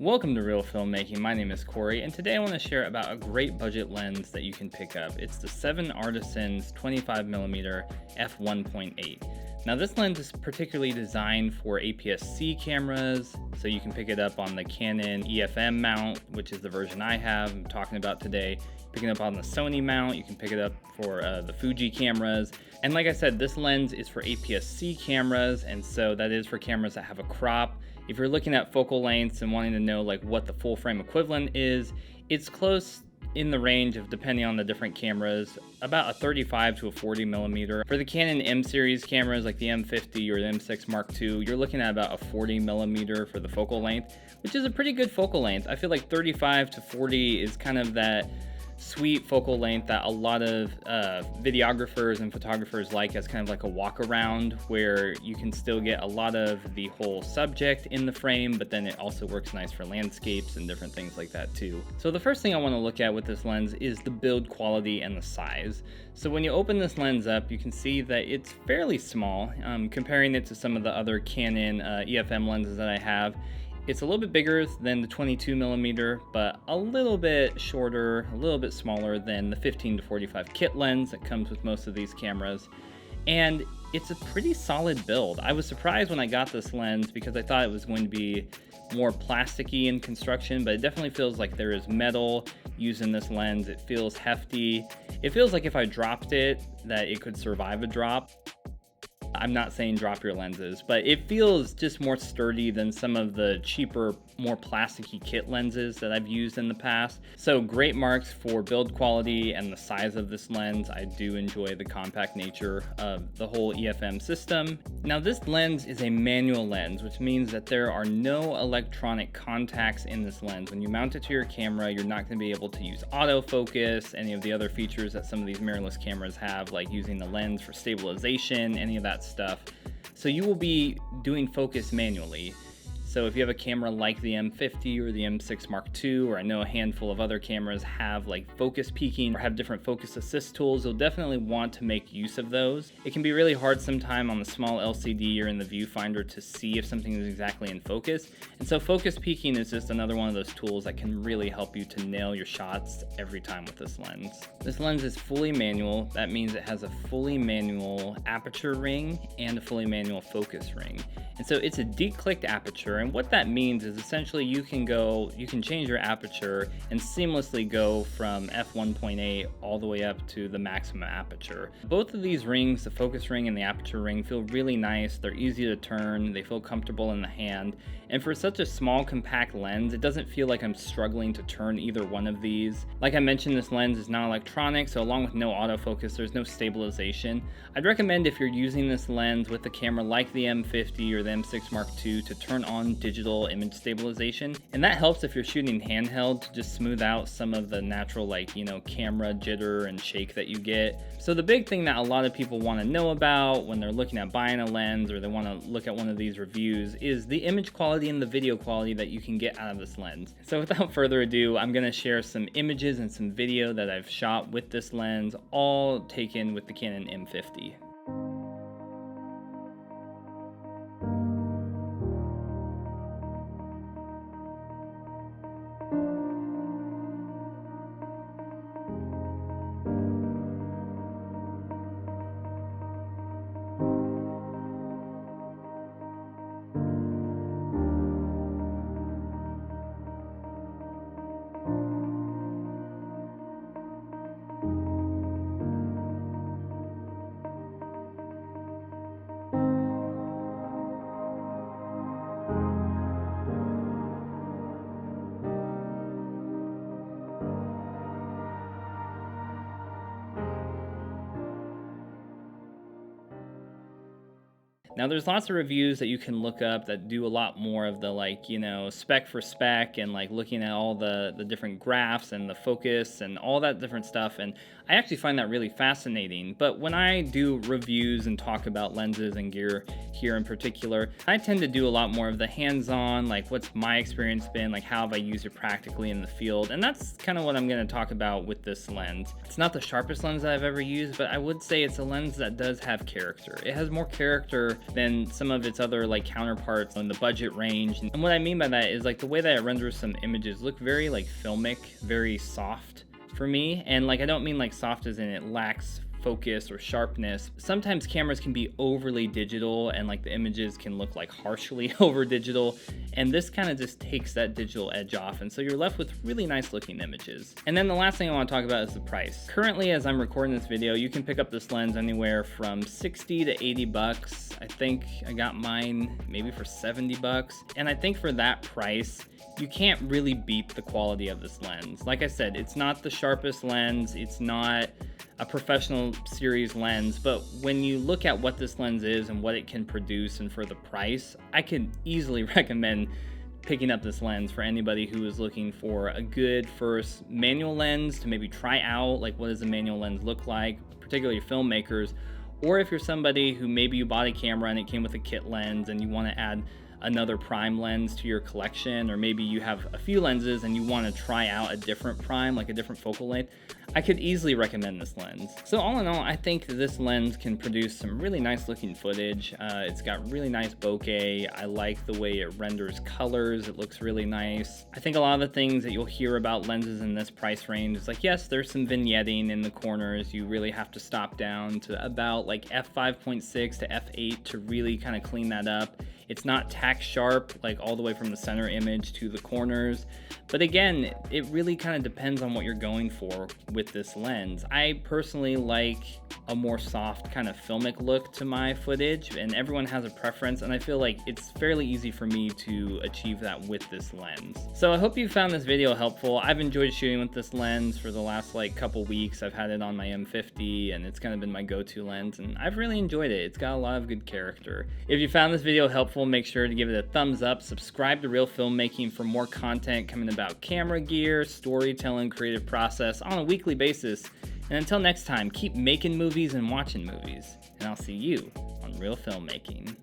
Welcome to Reel Filmmaking. My name is Corey, and today I want to share about a great budget lens that you can pick up. It's the Artisans 25mm f1.8. Now this lens is particularly designed for APS-C cameras, so you can pick it up on the Canon EFM mount, which is the version I'm talking about today. Picking it up on the Sony mount, you can pick it up for the Fuji cameras. And like I said, this lens is for APS-C cameras, and so that is for cameras that have a crop. If you're looking at focal lengths and wanting to know like what the full frame equivalent is, it's close in the range of, depending on the different cameras, about a 35 to a 40 millimeter. For the Canon M series cameras like the M50 or the M6 Mark II, you're looking at about a 40 millimeter for the focal length, which is a pretty good focal length. I feel like 35 to 40 is kind of that sweet focal length that a lot of videographers and photographers like as kind of like a walk around, where you can still get a lot of the whole subject in the frame, but then it also works nice for landscapes and different things like that too. So the first thing I want to look at with this lens is the build quality and the size. So when you open this lens up, you can see that it's fairly small. Comparing it to some of the other Canon EFM lenses that I have, it's a little bit bigger than the 22mm, but a little bit shorter, a little bit smaller than the 15 to 45 kit lens that comes with most of these cameras. And it's a pretty solid build. I was surprised when I got this lens because I thought it was going to be more plasticky in construction, but it definitely feels like there is metal used in this lens. It feels hefty. It feels like if I dropped it, that it could survive a drop. I'm not saying drop your lenses, but it feels just more sturdy than some of the cheaper, more plasticky kit lenses that I've used in the past. So great marks for build quality and the size of this lens. I do enjoy the compact nature of the whole EFM system. Now this lens is a manual lens, which means that there are no electronic contacts in this lens. When you mount it to your camera, you're not going to be able to use autofocus, any of the other features that some of these mirrorless cameras have, like using the lens for stabilization, any of that stuff. So you will be doing focus manually. So if you have a camera like the M50 or the M6 Mark II, or I know a handful of other cameras have like focus peaking or have different focus assist tools, you'll definitely want to make use of those. It can be really hard sometime on the small LCD or in the viewfinder to see if something is exactly in focus. And so focus peaking is just another one of those tools that can really help you to nail your shots every time with this lens. This lens is fully manual. That means it has a fully manual aperture ring and a fully manual focus ring. And so it's a declicked aperture. And what that means is essentially you can change your aperture and seamlessly go from f1.8 all the way up to the maximum aperture. Both of these rings, the focus ring and the aperture ring, feel really nice. They're easy to turn, they feel comfortable in the hand. And for such a small, compact lens, it doesn't feel like I'm struggling to turn either one of these. Like I mentioned, this lens is not electronic, so along with no autofocus, there's no stabilization. I'd recommend, if you're using this lens with a camera like the M50 or the M6 Mark II, to turn on digital image stabilization. And that helps if you're shooting handheld to just smooth out some of the natural, camera jitter and shake that you get. So the big thing that a lot of people want to know about when they're looking at buying a lens, or they want to look at one of these reviews, is the image quality and the video quality that you can get out of this lens. So without further ado, I'm going to share some images and some video that I've shot with this lens, all taken with the Canon M50. Now there's lots of reviews that you can look up that do a lot more of the spec for spec and looking at all the different graphs and the focus and all that different stuff, and I actually find that really fascinating. But when I do reviews and talk about lenses and gear here in particular, I tend to do a lot more of the hands-on, what's my experience been, how have I used it practically in the field, and that's kind of what I'm going to talk about with this lens. It's not the sharpest lens that I've ever used, but I would say it's a lens that does have character. It has more character than some of its other like counterparts on the budget range. And what I mean by that is like the way that it renders some images look very like filmic, very soft for me. And like I don't mean like soft as in it lacks focus or sharpness. Sometimes cameras can be overly digital and like the images can look like harshly over digital, and this kind of just takes that digital edge off, and so you're left with really nice looking images. And then the last thing I want to talk about is the price. Currently, as I'm recording this video, you can pick up this lens anywhere from 60 to 80 bucks. I think I got mine maybe for 70 bucks, and I think for that price you can't really beat the quality of this lens. Like I said, it's not the sharpest lens, it's not a professional series lens, but when you look at what this lens is and what it can produce and for the price, I could easily recommend picking up this lens for anybody who is looking for a good first manual lens to maybe try out, like what does a manual lens look like, particularly filmmakers, or if you're somebody who maybe you bought a camera and it came with a kit lens and you want to add another prime lens to your collection, or maybe you have a few lenses and you want to try out a different prime, like a different focal length, I could easily recommend this lens. So all in all, I think this lens can produce some really nice looking footage. It's got really nice bokeh. I like the way it renders colors. It looks really nice. I think a lot of the things that you'll hear about lenses in this price range is like, yes, there's some vignetting in the corners. You really have to stop down to about like f5.6 to f8 to really kind of clean that up. It's not tack sharp, like all the way from the center image to the corners. But again, it really kind of depends on what you're going for with this lens. I personally like a more soft kind of filmic look to my footage, and everyone has a preference, and I feel like it's fairly easy for me to achieve that with this lens. So I hope you found this video helpful. I've enjoyed shooting with this lens for the last like couple weeks. I've had it on my M50 and it's kind of been my go-to lens, and I've really enjoyed it. It's got a lot of good character. If you found this video helpful, make sure to give it a thumbs up, subscribe to Reel Filmmaking for more content coming about camera gear, storytelling, creative process on a weekly basis. And until next time, keep making movies and watching movies. And I'll see you on Reel Filmmaking.